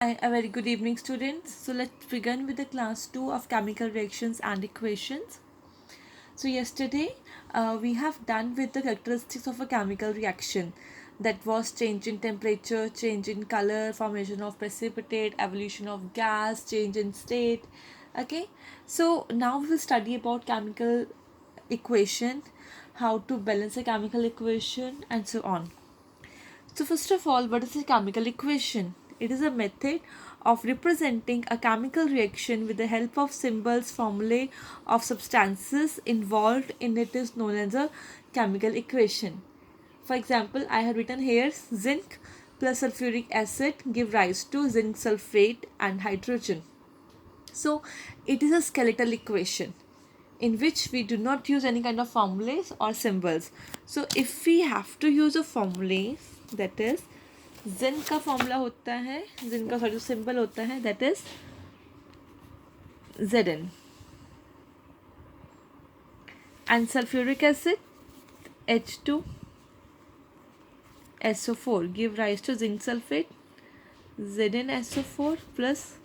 A very good evening, students. So let's begin with the class 2 of chemical reactions and equations. So yesterday we have done with the characteristics of a chemical reaction, that was change in temperature, change in color, formation of precipitate, evolution of gas, change in state. Okay, so now we will study about chemical equation, how to balance a chemical equation, and so on. So first of all, what is a chemical equation? It is a method of representing a chemical reaction with the help of symbols, formulae of substances involved in it is known as a chemical equation. For example, I have written here zinc plus sulfuric acid give rise to zinc sulfate and hydrogen. So it is a skeletal equation in which we do not use any kind of formulas or symbols. So if we have to use a formula, that is जिन का formula होता है, जिन का sorry symbol होता है, that is Zn, and sulfuric acid H2SO4 give rise to zinc sulfate ZnSO4 plus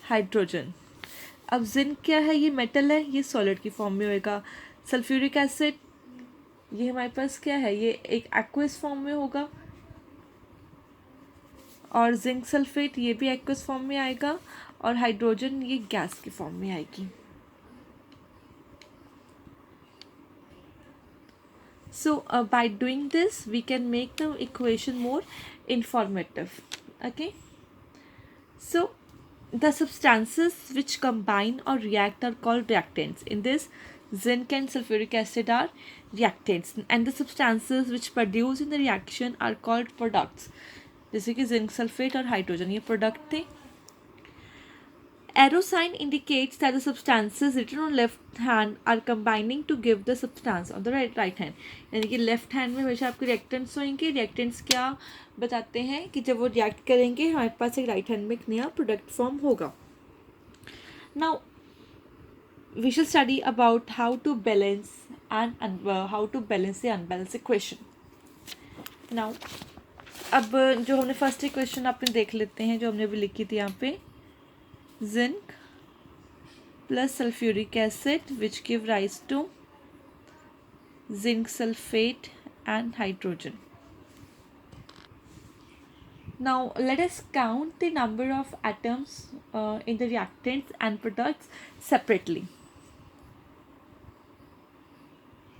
hydrogen. अब zinc क्या है? ये मेटल है, ये सॉलिड की फॉर्म में होगा. सल्फ्यूरिक एसिड ये हमारे पास क्या है? ये एक एक्वस फॉर्म में होगा. और जिंक सल्फेट ये भी एक्वस फॉर्म में आएगा. और हाइड्रोजन ये गैस की फॉर्म में आएगी. So by doing this we can make the equation more informative. Okay, so the substances which combine or react are called reactants. In this, zinc and sulfuric acid are reactants, and the substances which produce in the reaction are called products. जैसे कि zinc sulphate और hydrogen ये product थे. Arrow sign indicates that the substances written on left hand are combining to give the substance on the right hand. यानी कि left hand में हमेशा आपके रिएक्टेंट्स होंगे. रिएक्टेंट्स क्या बताते हैं कि जब वो रिएक्ट करेंगे हमारे पास एक राइट हैंड में एक नया प्रोडक्ट फॉर्म होगा. Now we shall study about how to balance how to balance the unbalanced equation. Now अब जो हमने फर्स्ट इक्वेशन आपने देख लेते हैं, जो हमने अभी लिखी थी यहाँ पे, zinc plus sulfuric acid which give rise to zinc sulfate and hydrogen. Now let us count the number of atoms in the reactants and products separately.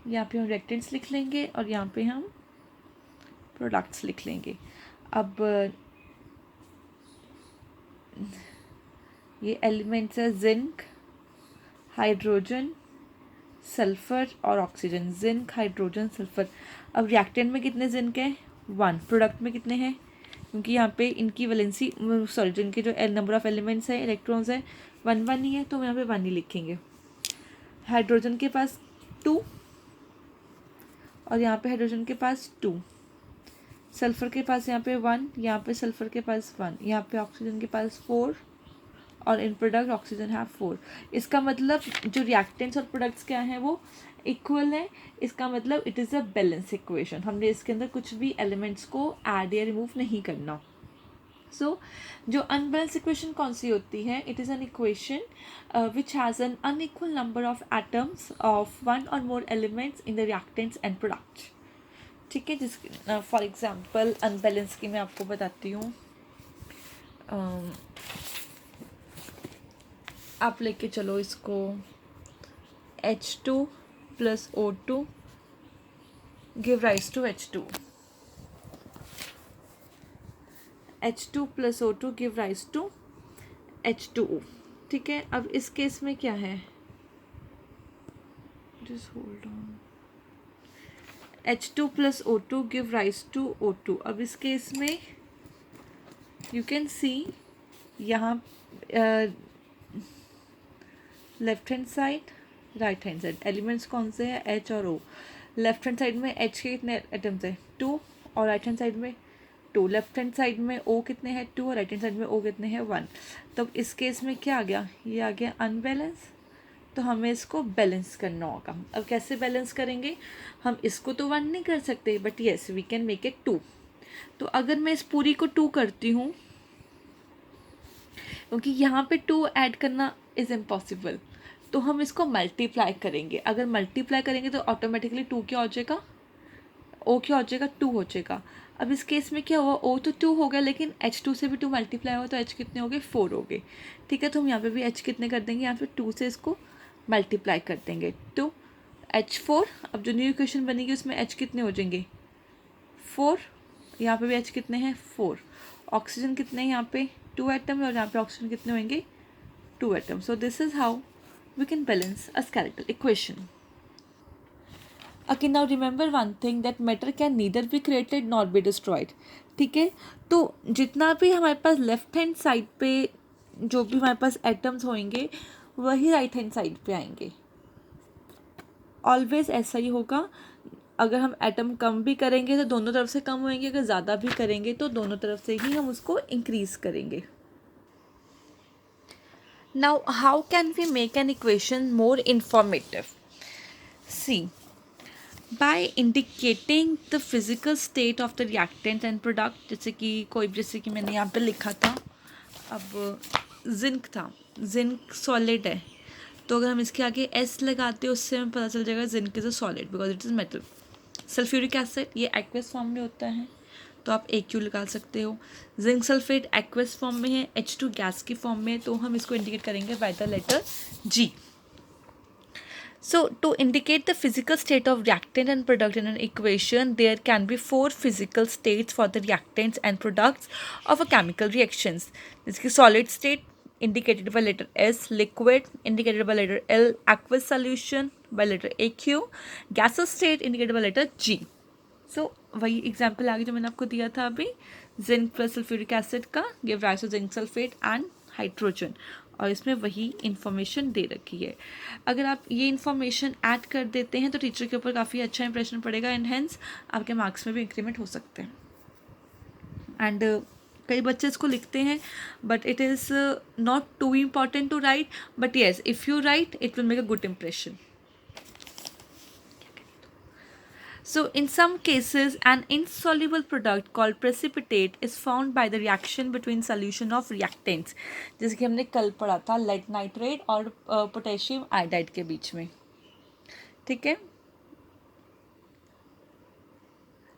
यहाँ पे हम reactants लिख लेंगे और यहाँ पे हम products लिख लेंगे. अब ये एलिमेंट्स है जिंक, हाइड्रोजन, सल्फर और ऑक्सीजन. Zinc, hydrogen, sulphur. अब रिएक्टेंट में कितने जिंक है? 1. प्रोडक्ट में कितने हैं? क्योंकि यहाँ पे इनकी वैलेंसी जिनके जो नंबर ऑफ एलिमेंट्स है, इलेक्ट्रॉन्स है, 1 ही है, तो यहाँ पे 1 ही लिखेंगे. हाइड्रोजन के पास 2 और यहाँ पे हाइड्रोजन के पास 2. सल्फर के पास यहाँ पे 1, यहाँ पे सल्फर के पास 1, यहाँ पे ऑक्सीजन के पास 4 और इन प्रोडक्ट ऑक्सीजन है 4. इसका मतलब जो रिएक्टेंट्स और प्रोडक्ट्स क्या हैं वो इक्वल है. इसका मतलब it is a balance equation. हमने इसके अंदर कुछ भी एलिमेंट्स को ऐड या रिमूव नहीं करना. सो जो अनबैलेंस इक्वेशन कौन सी होती है? It is an equation which has an unequal number of atoms of 1 और more elements in the reactants and products. ठीक है, जिस फॉर एग्जाम्पल अनबैलेंस की मैं आपको बताती हूँ. आप लेके चलो इसको H2 plus O2 give rise to H2. H2 plus O2 give rise to H2O. ठीक है, अब इस केस में क्या है? Just hold on. H2 plus O2 give rise to O2. अब इस केस में you can see यहाँ left hand side, right hand side, elements कौन से हैं? H और O. लेफ्ट हैंड साइड में H के कितने एटम्स हैं? 2 और राइट हैंड साइड में 2. लेफ्ट हैंड साइड में O कितने हैं? 2 और राइट हैंड साइड में O कितने हैं? 1. तो इस केस में क्या आ गया? ये आ गया अनबैलेंस. तो हमें इसको बैलेंस करना होगा. अब कैसे बैलेंस करेंगे? हम इसको तो 1 नहीं कर सकते, but yes we can make it 2. तो अगर मैं इस पूरी को 2 करती हूँ क्योंकि यहाँ पे 2 ऐड करना इज़ इम्पॉसिबल, तो हम इसको मल्टीप्लाई करेंगे। अगर मल्टीप्लाई करेंगे तो ऑटोमेटिकली 2 क्या हो जाएगा, ओ क्या हो जाएगा, 2 हो जाएगा। अब इस केस में क्या हुआ, ओ तो 2 हो गया, लेकिन H2 से भी 2 मल्टीप्लाई हुआ तो H कितने हो गए, 4 हो गए। ठीक है, तो हम यहाँ पे भी H कितने कर देंगे, यहाँ पे 2 से इसको मल्टीप्लाई कर देंगे, तो H4। अब जो न्यू इक्वेशन बनेगी उसमें H कितने हो जाएंगे, 4। यहाँ पे भी H कितने हैं, 4। ऑक्सीजन कितने हैं यहाँ पे, 2 एटम, और यहाँ पे ऑक्सीजन कितने होंगे, 2 atom. So this is how we can balance a skeletal equation. Okay, now remember one thing, that matter can neither be created nor be destroyed. ठीक है, तो जितना भी हमारे पास लेफ्ट हैंड साइड पे जो भी हमारे पास एटम्स होंगे वही राइट हैंड साइड पे आएंगे। ऑलवेज ऐसा ही होगा। अगर हम एटम कम भी करेंगे तो दोनों तरफ से कम होंगे, अगर ज़्यादा भी करेंगे तो दोनों तरफ से ही हम उसको इंक्रीज करेंगे। Now how can we make an equation more informative? See, by indicating the physical state of the reactant and product, जैसे कि मैंने यहाँ पे लिखा था, अब जिंक था, जिंक सॉलिड है, तो अगर हम इसके आगे S लगाते हैं उससे हमें पता चल जाएगा zinc is a solid because it is metal. Sulphuric acid ये एक्वस फॉर्म में होता है तो आप AQ निकाल सकते हो। जिंक सल्फेट एक्वस फॉर्म में है, H2 गैस की फॉर्म में, तो हम इसको इंडिकेट करेंगे by the letter G। So, to indicate the physical state of reactant and product in an equation, there can be 4 physical states for the reactants and products of a chemical reactions. This is solid state indicated by letter S, liquid indicated by letter L, aqueous solution by letter AQ, gaseous state indicated by letter G. So, वही example आगे जो मैंने आपको दिया था अभी, zinc plus sulphuric acid का give rise to zinc sulphate and hydrogen, और इसमें वही इन्फॉर्मेशन दे रखी है। अगर आप ये इन्फॉर्मेशन ऐड कर देते हैं तो टीचर के ऊपर काफ़ी अच्छा इंप्रेशन पड़ेगा एंड हेंस आपके मार्क्स में भी इंक्रीमेंट हो सकते हैं। एंड कई बच्चे इसको लिखते हैं but it is not too important to write, but yes if you write it will make a good impression. So, in some cases, an insoluble product called precipitate is found by the reaction between solution of reactants, जैसे कि हमने कल पढ़ा था lead nitrate और potassium iodide के बीच में। ठीक है,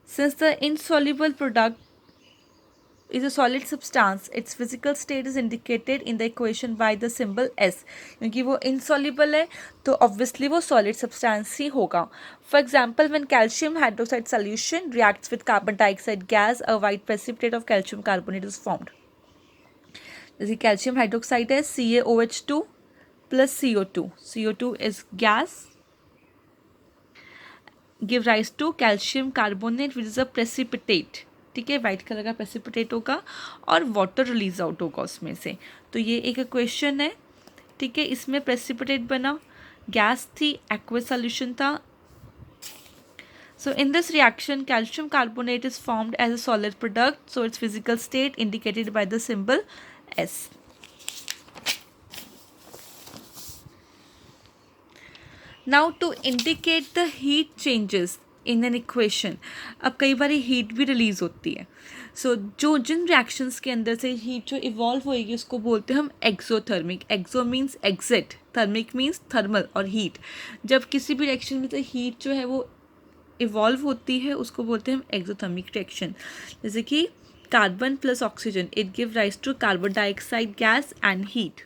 since the insoluble product is a solid substance, its physical state is indicated in the equation by the symbol S। क्योंकि वो insoluble है तो obviously वो solid substance ही होगा। For example, when calcium hydroxide solution reacts with carbon dioxide gas, a white precipitate of calcium carbonate is formed। जैसे calcium hydroxide है CaOH2 plus CO2, CO2 is gas, give rise to calcium carbonate which is a precipitate। ठीक है, white colour का precipitate होगा और water release out होगा उसमें से, तो ये एक इक्वेशन है। ठीक है, इसमें प्रेसिपिटेट बना, गैस थी, एक्वस सॉल्यूशन था। So in this reaction calcium carbonate is formed as a solid product, so it's physical state indicated by the symbol S। Now to indicate the heat changes in an equation, अब कई बार heat भी release होती है। सो जो जिन reactions के अंदर से heat जो इवॉल्व होएगी उसको बोलते हैं हम exothermic. Exo means exit, thermic means thermal और हीट। जब किसी भी रिएक्शन में से हीट जो है वो इवॉल्व होती है उसको बोलते हैं हम एक्सोथर्मिक रिएक्शन। जैसे कि carbon plus oxygen, it give rise to carbon dioxide gas and heat.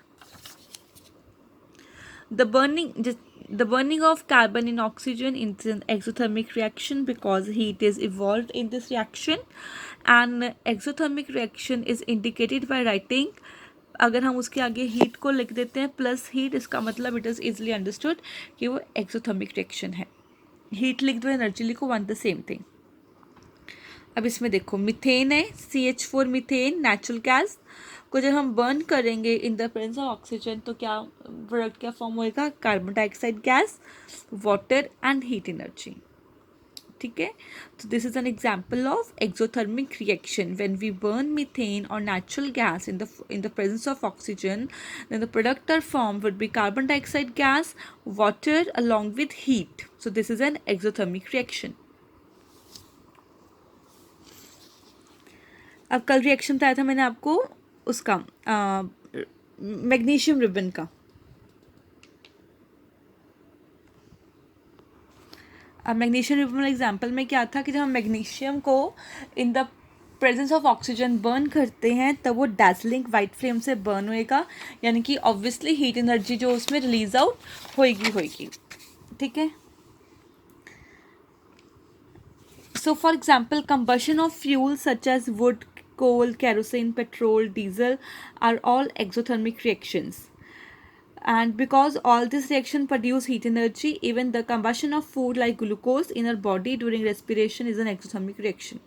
The burning of carbon in oxygen is an exothermic reaction because heat is evolved in this reaction, and exothermic reaction is indicated by writing, अगर हम उसके आगे heat को लिख देते हैं plus heat, इसका मतलब इट इज़ इजली अंडरस्टूड कि वो एक्सोथर्मिक रिएक्शन है। हीट लिख दो, एनर्जी लिखो, वन द सेम थिंग। अब इसमें देखो मिथेन है, CH4 मिथेन नेचुरल गैस को जब हम बर्न करेंगे in the presence of oxygen तो क्या प्रोडक्ट क्या फॉर्म होएगा, carbon dioxide gas, water and heat energy. ठीक है, तो this is an example of exothermic reaction. When we burn methane और natural gas in the presence of oxygen, then the product are form would be carbon dioxide gas, water along with heat. So this is an exothermic reaction. अब कल reaction बताया था मैंने आपको उसका magnesium ribbon का। अब मैग्नीशियम रिबन एग्जाम्पल में क्या था कि जब हम मैग्नीशियम को इन the presence of oxygen burn करते हैं तब वो डैजलिंग वाइट फ्लेम से बर्न होएगा, यानी कि ऑब्वियसली हीट एनर्जी जो उसमें रिलीज आउट होएगी। ठीक है। So, for example, combustion of fuels such as wood, coal, kerosene, petrol, diesel are all exothermic reactions. And because all these reactions produce heat energy, even the combustion of food like glucose in our body during respiration is an exothermic reaction.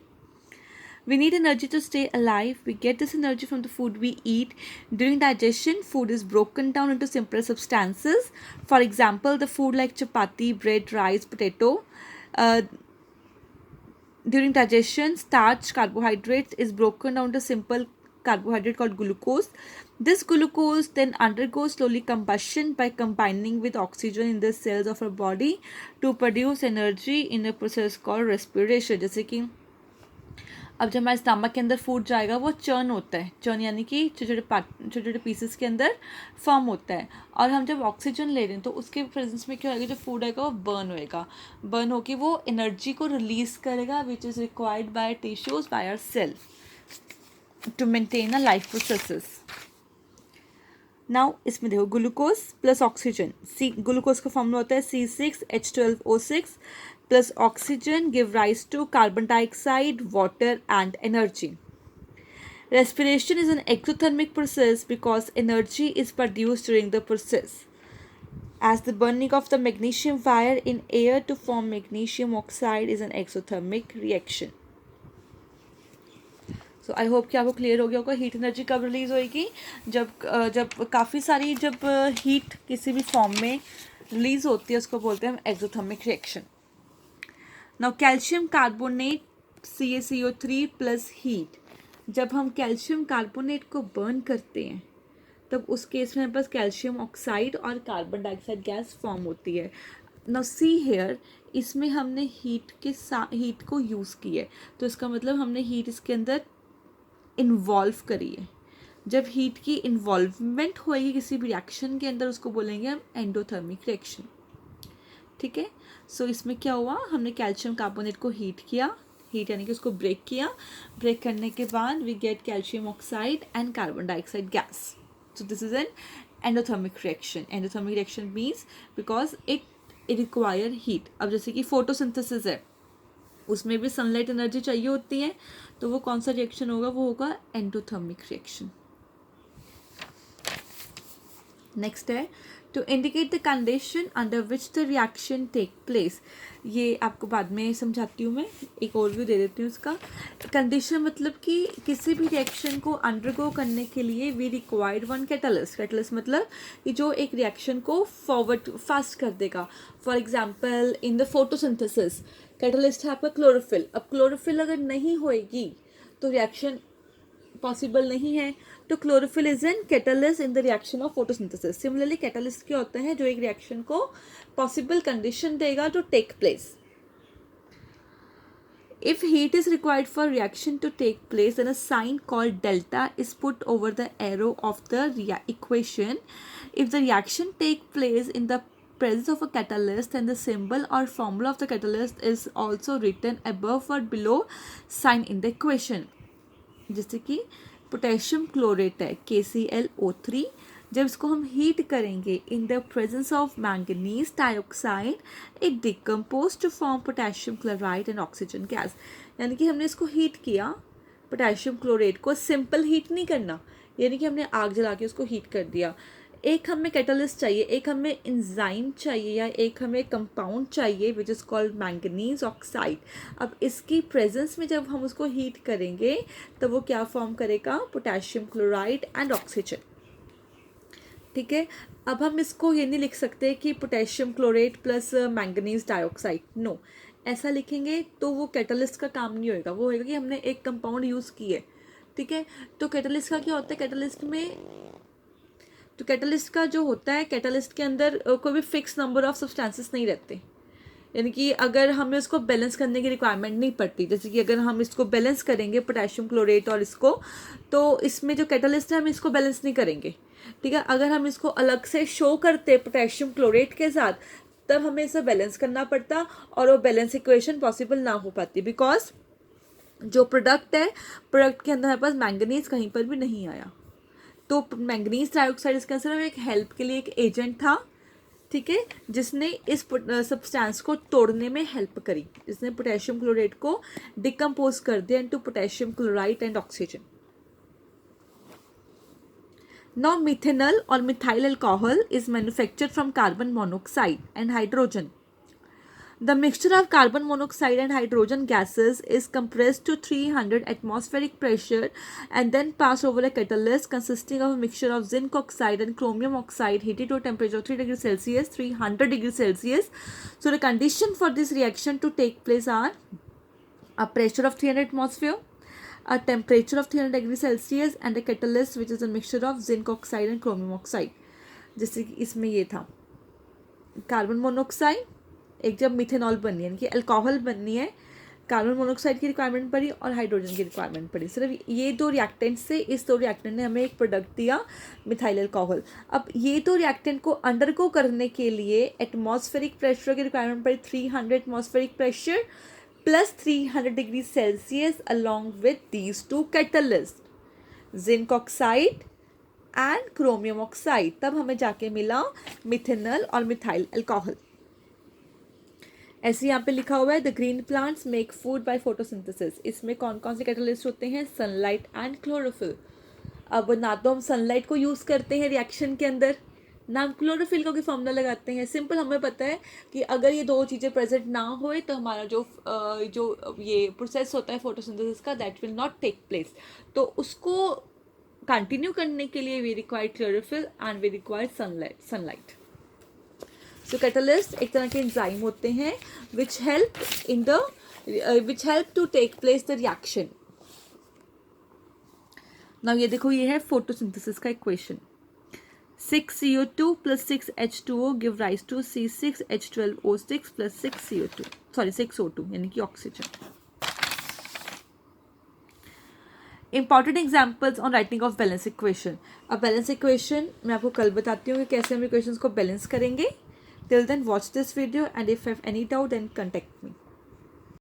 We need energy to stay alive. We get this energy from the food we eat. During digestion, food is broken down into simpler substances. For example, the food like chapati, bread, rice, potato. During digestion, starch, carbohydrates is broken down to simple carbohydrate called glucose. This glucose then undergoes slowly combustion by combining with oxygen in the cells of our body to produce energy in a process called respiration. जैसे कि अब जब हमारे stomach के अंदर food जाएगा वो churn होता है, चर्न यानी कि छोटे छोटे पीसेस के अंदर फॉर्म होता है, और हम जब ऑक्सीजन ले रहे हैं तो उसके प्रेजेंस में क्या होगा, जो फूड आएगा वो बर्न होएगा, बर्न होकर वो एनर्जी को रिलीज करेगा which is required by tissues by our cell to maintain a life processes. Now इसमें देखो ग्लूकोज प्लस ऑक्सीजन, ग्लूकोज का फॉर्मूला होता है C6H12O6 plus oxygen give rise to carbon dioxide, water and energy. Respiration is an exothermic process because energy is produced during the process. As the burning of the magnesium wire in air to form magnesium oxide is an exothermic reaction. So I hope कि आपको clear हो गया होगा heat energy कब release होएगी, जब काफ़ी सारी जब हीट किसी भी फॉर्म में रिलीज होती है उसको बोलते हैं हम exothermic reaction. Now calcium carbonate CaCO3 plus heat, जब हम कैल्शियम कार्बोनेट को बर्न करते हैं तब उस केस में हमारे पास कैल्शियम ऑक्साइड और कार्बन डाइऑक्साइड गैस फॉर्म होती है। नाउ सी हेयर, इसमें हमने हीट को यूज़ किया है, तो इसका मतलब हमने हीट इसके अंदर इन्वॉल्व करी है। जब हीट की इन्वॉल्वमेंट होएगी किसी भी रिएक्शन के अंदर उसको बोलेंगे हम एंडोथर्मिक रिएक्शन। ठीक है। सो इसमें क्या हुआ, हमने कैल्शियम कार्बोनेट को हीट किया, हीट यानी कि उसको ब्रेक किया, ब्रेक करने के बाद we get calcium oxide and carbon dioxide gas. So this is an endothermic reaction. Endothermic reaction means because it require heat. अब जैसे कि फोटोसिंथेसिस है, उसमें भी सनलाइट एनर्जी चाहिए होती है, तो वो कौन सा रिएक्शन होगा, वो होगा एंडोथर्मिक रिएक्शन। नेक्स्ट है to indicate the condition under which the reaction take place. ये आपको बाद में समझाती हूँ, मैं एक ओवरव्यू दे देती हूँ उसका। कंडीशन मतलब कि किसी भी रिएक्शन को अंडरगो करने के लिए we required one catalyst. Catalyst मतलब कि जो एक रिएक्शन को फॉरवर्ड फास्ट कर देगा। For example in the photosynthesis catalyst है आपका क्लोरोफिल। अब क्लोरोफिल अगर नहीं होएगी तो रिएक्शन पॉसिबल नहीं है, तो chlorophyll is an catalyst in the reaction of photosynthesis. Similarly catalyst क्या होता है, जो एक रिएक्शन को पॉसिबल कंडीशन देगा to take place. If heat is required for reaction to take place, then a sign called delta is put over the arrow of the equation. If the reaction take place in the presence of a catalyst, then the symbol or formula of the catalyst is also written above or below sign in the equation. जैसे कि potassium chlorate है KClO3, जब इसको हम heat करेंगे in the presence of manganese dioxide it decompose to form potassium chloride and oxygen gas. यानी कि हमने इसको हीट किया, पोटेशियम क्लोरेट को सिंपल हीट नहीं करना, यानी कि हमने आग जला के उसको हीट कर दिया। एक हमें कैटलिस्ट चाहिए, एक हमें एंजाइम चाहिए, या एक हमें कंपाउंड चाहिए which is called manganese oxide. अब इसकी प्रेजेंस में जब हम उसको हीट करेंगे तो वो क्या फॉर्म करेगा, पोटेशियम क्लोराइड एंड ऑक्सीजन। ठीक है। अब हम इसको ये नहीं लिख सकते कि potassium chlorate plus manganese dioxide, no, ऐसा लिखेंगे तो वो कैटलिस्ट का काम नहीं होएगा। वो होएगा कि हमने एक कंपाउंड यूज़ की है। ठीक है। तो कैटलिस्ट का क्या होता है, कैटलिस्ट का जो होता है, कैटलिस्ट के अंदर कोई भी फिक्स नंबर ऑफ सब्सटेंसेस नहीं रहते। यानी कि अगर हमें उसको बैलेंस करने की रिक्वायरमेंट नहीं पड़ती, जैसे कि अगर हम इसको बैलेंस करेंगे पोटेशियम क्लोरेट और इसको, तो इसमें जो कैटलिस्ट है हम इसको बैलेंस नहीं करेंगे, ठीक है। अगर हम इसको अलग से शो करते पोटेशियम क्लोरेट के साथ, तब हमें इसे बैलेंस करना पड़ता और वो बैलेंस इक्वेशन पॉसिबल ना हो पाती, बिकॉज जो प्रोडक्ट है, प्रोडक्ट के अंदर हमारे पास मैंगनीज कहीं पर भी नहीं आया। तो मैंगनीज ट्राइऑक्साइड इसका सिर्फ एक हेल्प के लिए एक एजेंट था, ठीक है, जिसने इस सब्सटेंस को तोड़ने में हेल्प करी, जिसने पोटेशियम क्लोरेट को डिकम्पोज कर दिया into potassium chloride and oxygen. Now methanol or methyl alcohol is manufactured from carbon monoxide and hydrogen. The mixture of carbon monoxide and hydrogen gases is compressed to 300 atmospheric pressure and then passed over a catalyst consisting of a mixture of zinc oxide and chromium oxide heated to a temperature of 3 degrees Celsius, 300 degrees Celsius. So the condition for this reaction to take place are a pressure of 300 atmosphere, a temperature of 300 degrees Celsius and a catalyst which is a mixture of zinc oxide and chromium oxide. जैसे कि इसमें ये था carbon monoxide, एक जब methanol बननी है यानी कि अल्कोहल बननी है, कार्बन मोनोऑक्साइड की रिक्वायरमेंट पड़ी और हाइड्रोजन की रिक्वायरमेंट पड़ी। सिर्फ ये दो रिएक्टेंट से इस दो रिएक्टेंट ने हमें एक प्रोडक्ट दिया मिथाइल अल्कोहल। अब ये दो रिएक्टेंट को अंडरगो करने के लिए एटमॉस्फेरिक प्रेशर की रिक्वायरमेंट पड़ी 300 atmospheric pressure plus 300 degrees Celsius along with these two catalysts, zinc oxide and chromium oxide, तब हमें जाके मिला मिथेनॉल और मिथाइल अल्कोहल। ऐसे यहाँ पे लिखा हुआ है the green plants make food by photosynthesis. इसमें कौन कौन से कैटलिस्ट होते हैं? Sunlight and chlorophyll. अब ना तो हम सनलाइट को यूज़ करते हैं रिएक्शन के अंदर, ना हम क्लोरोफिल का कोई फॉर्मूला लगाते हैं। सिंपल हमें पता है कि अगर ये दो चीज़ें प्रेजेंट ना होए तो हमारा जो ये प्रोसेस होता है फोटोसिंथेसिस का, that will not take place. तो उसको कंटिन्यू करने के लिए we require chlorophyll and we require sunlight. So catalyst एक तरह के एंजाइम होते हैं which help to take place the reaction. Now ये देखो, ये है फोटोसिंथेसिस का equation. 6CO2 plus 6H2O give rise to C6H12O6 plus 6O2 यानी कि oxygen. Important examples on writing of balance equation. अब बैलेंस इक्वेशन मैं आपको कल बताती हूँ कि कैसे हम इक्वेशंस को बैलेंस करेंगे। Till then watch this video and if have any doubt then contact me.